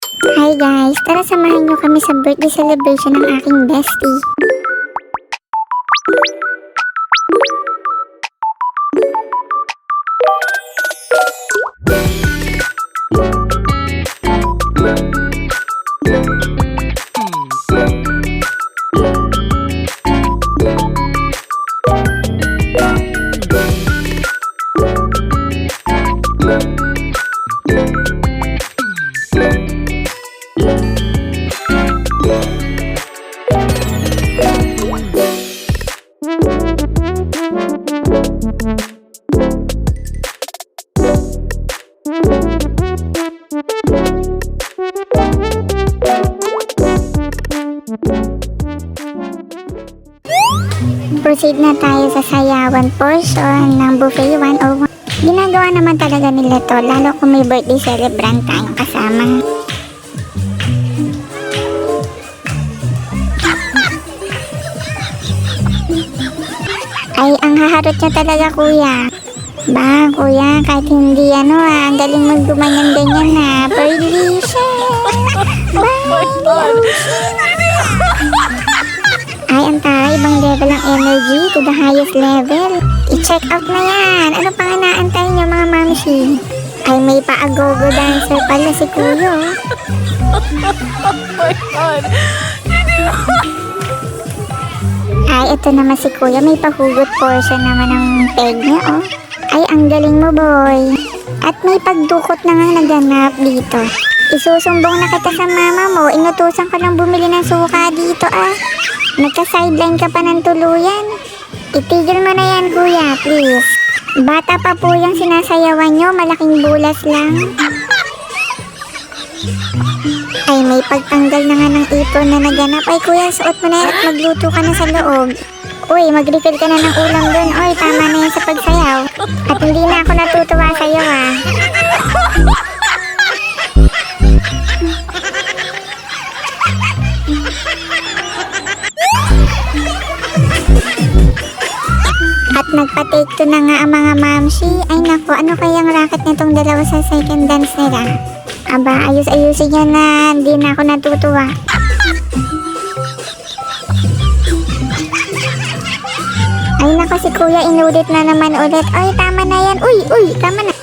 Hi guys, tara samahan nyo kami sa birthday celebration ng aking bestie. Proceed na tayo sa sayawan portion ng buffet 101. Ginagawa naman talaga nila to, lalo kung may birthday celebrant tayong kasama. Ay, ang haharot niya talaga, kuya. Ba, kuya, kahit hindi ang galing magdumanyan-ganyan na. Perdition! Ay, ang taray, ibang level ang energy to the highest level. I-check out na yan. Ano pang inaantay niyo, mga mamsi? Ay, may pa-agogo dancer pala si Kuyo. Ay, ito naman si Kuya. May pahugot portion naman ng peg niya, oh. Ay, ang galing mo, boy. At may pagdukot na nga naganap dito. Isusumbong na kita sa mama mo. Inutusan ko lang bumili ng suka dito, ah. Nagka-sideline ka pa ng tuluyan. Itigil mo na yan, kuya, please. Bata pa po yung sinasayawan nyo, malaking bulas lang. Ay, may pagtanggal na nga ng apron na naganap. Ay, kuya, suot mo na yan at magluto ka na sa loob. Uy, mag-refill ka na ng ulam dun. Uy, tama na yan sa pagsayaw. At hindi na ako natutuwa sa'yo, ah. At nagpa-take to na nga ang mga mamsi. Ay nako, ano kayang racket nitong dalawa sa second dance nila? Aba, ayos-ayusin niya na, hindi na ako natutuwa. Ay nako, si kuya inulit na naman ulit. Ay, tama na yan. Uy, tama na.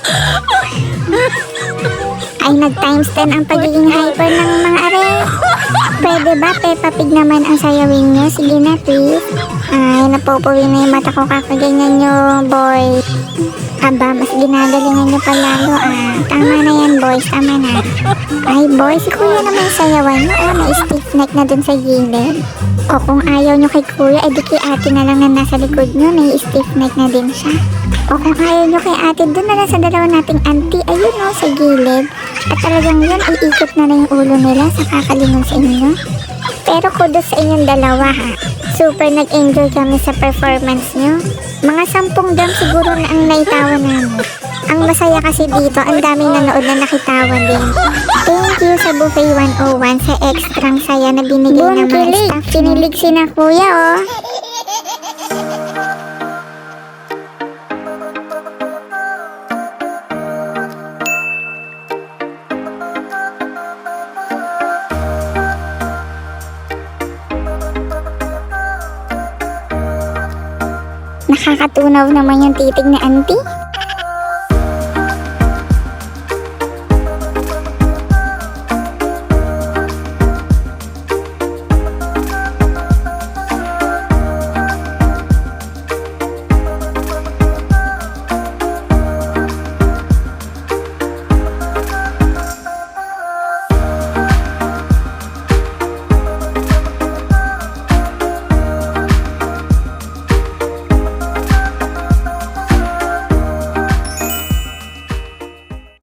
Ay, nag-times 10 ang pagiging hyper ng mga are. Pwede ba, Peppa Pig naman ang sayawin nyo? Sige na, please. Ay, napupuwi na yung mata ko kakaganyan nyo, boy. Aba, mas ginagalingan nyo pa lalo, ah. Tama na yan, boys. Tama na. Ay, boy, si kuya naman sayawan nyo. Oh, may stiff neck na dun sa gilid. O kung ayaw nyo kay kuya, edi kay ate na lang na nasa likod nyo. May stiff neck na din siya. O kung ayaw nyo kay ate, dun na lang sa dalawa nating auntie. Ayun o, sa gilid. At talagang yun, iikot na lang yung ulo nila sa kakalingon sa inyo. Pero kudos sa inyong dalawa, ha. Super nag-enjoy kami sa performance nyo. Mga 10 dam siguro na ang naitawan namin. Ang masaya kasi dito, ang daming nanood na nakitawan din. Thank you sa Buffet 101 sa extrang saya na binigay ng mga staff. Kinilig si na kuya, oh. Nakakatunaw naman yung titig ni auntie.